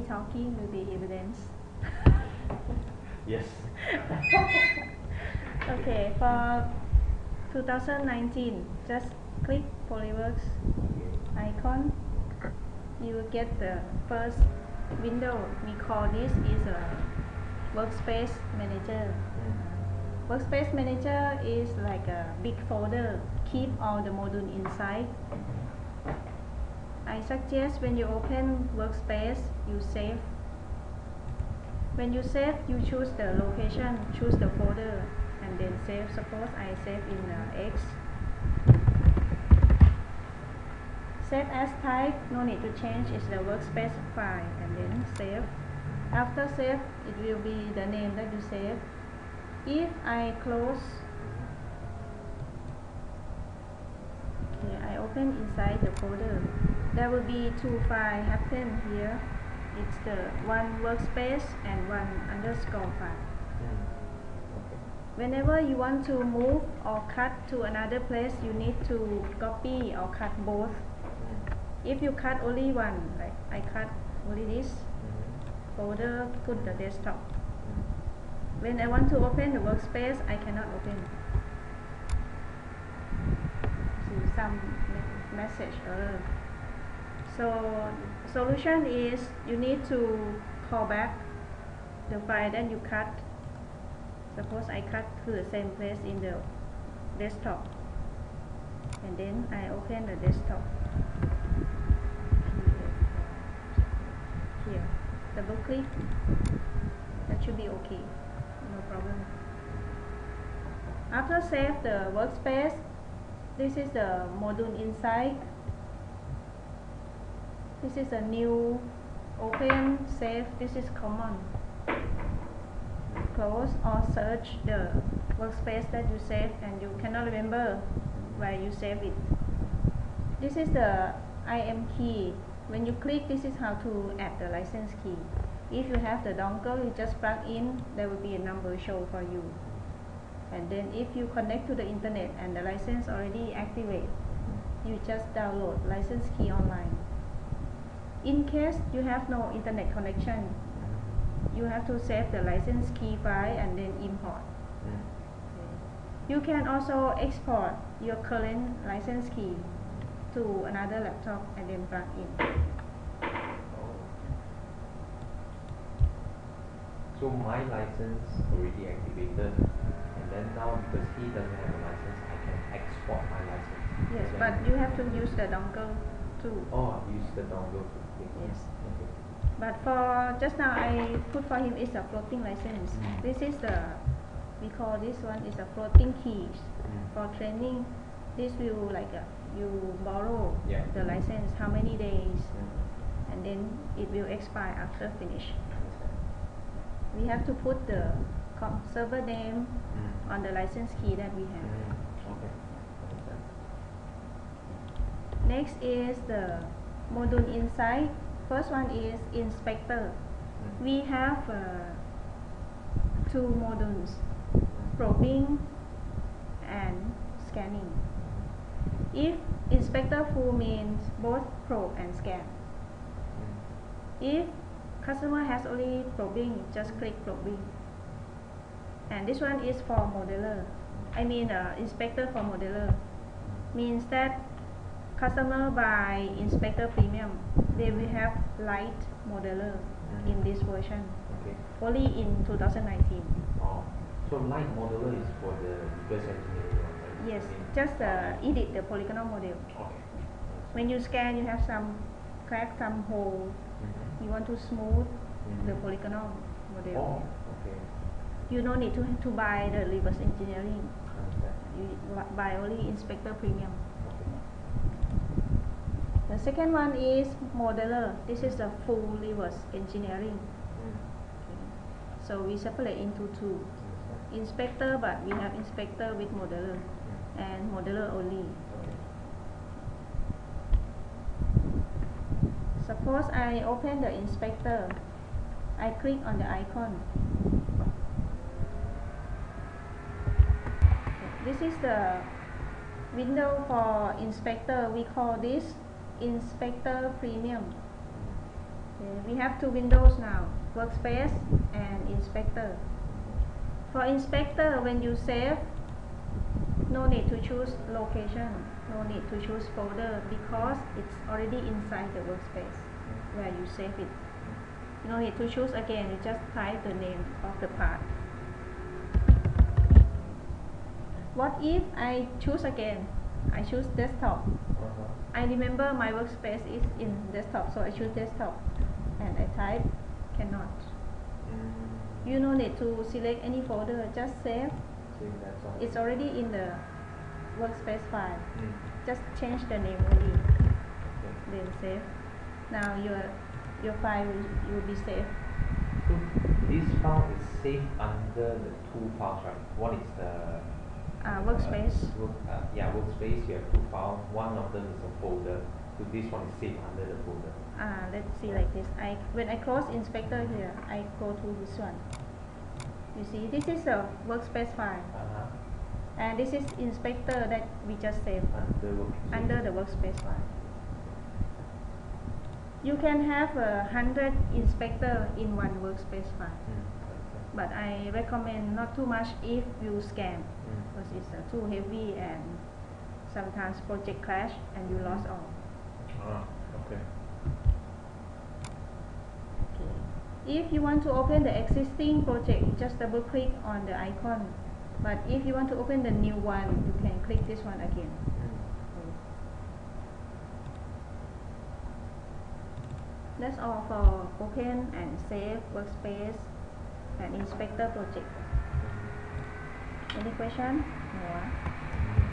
me talking will be evidence. Yes. Okay, for 2019, just click Polyworks icon. You will get the first window. We call this is a workspace manager. Workspace manager is like a big folder, keep all the modules inside. I suggest when you open workspace, you save. When you save, you choose the location, choose the folder, and then save. Suppose I save in X. Save as type, no need to change, it's the workspace file, and then save. After save, it will be the name that you save. If I close, okay, I open inside the folder, there will be two files happen here. It's the one workspace and one underscore file. Whenever you want to move or cut to another place, you need to copy or cut both. If you cut only one, like I cut only this folder, put the desktop. When I want to open the workspace, I cannot open. See some message error. So solution is you need to call back the file that you cut. Suppose I cut to the same place in the desktop, and then I open the desktop. Here, double click. That should be okay. No problem. After save the workspace, this is the module inside. This is a new open, save. This is common. Close or search the workspace that you saved and you cannot remember where you save it. This is the IM key. When you click, this is how to add the license key. If you have the dongle, you just plug in, there will be a number show for you. And then if you connect to the internet and the license already activate, you just download license key online. In case you have no internet connection, you have to save the license key file and then import. You can also export your current license key to another laptop and then plug in. So my license already activated, and then now because he doesn't have a license, I can export my license. Yes, but you have to use the dongle too. Oh, use the dongle. Yes. Okay. But for just now, I put for him is a floating license. This is the, we call this one is a floating keys. For training, this will like you borrow the license how many days, and then it will expire after finish. We have to put the server name on the license key that we have. Okay. Next is the module inside. First one is inspector. We have two modules, probing and scanning. If inspector full means both probe and scan. If customer has only probing, just click probing. And this one is for modeler. I mean inspector for modeler. Means that customer buy inspector premium, they will have light modeler in this version. Okay. Only in 2019. Oh, so light modeler is for the reverse engineering one, right? Yes, just edit the polygonal model. Okay. When you scan, you have some crack, some hole. You want to smooth the polygonal model. Oh, okay. You don't need to buy the reverse engineering. You buy only inspector premium. The second one is modeler. This is the full reverse engineering. So we separate into two. Inspector, but we have inspector with modeler and modeler only. Suppose I open the inspector. I click on the icon. This is the window for inspector. We call this inspector premium. we have two windows now, workspace and inspector. For inspector, when you save, no need to choose location, no need to choose folder because it's already inside the workspace where you save it. You don't need to choose again, you just type the name of the part. What if I choose again? I choose desktop. I remember my workspace is in desktop, so I choose desktop and I type cannot. You don't need to select any folder, just save. It's already in the workspace file. Just change the name only. Then save. Now your file will be saved. So this file is saved under the two files, right? One is the workspace. Workspace. You have two files. One of them is a folder. So this one is saved under the folder. Let's see like this. When I close inspector here, I go to this one. You see, this is a workspace file. And this is inspector that we just saved under the workspace file. You can have 100 inspector in one workspace file. But I recommend not too much if you scan, because it's too heavy and sometimes project crash and you lost all. Okay. If you want to open the existing project, just double click on the icon. But if you want to open the new one, you can click this one again. That's all for open and save workspace and inspector project. Any question? No.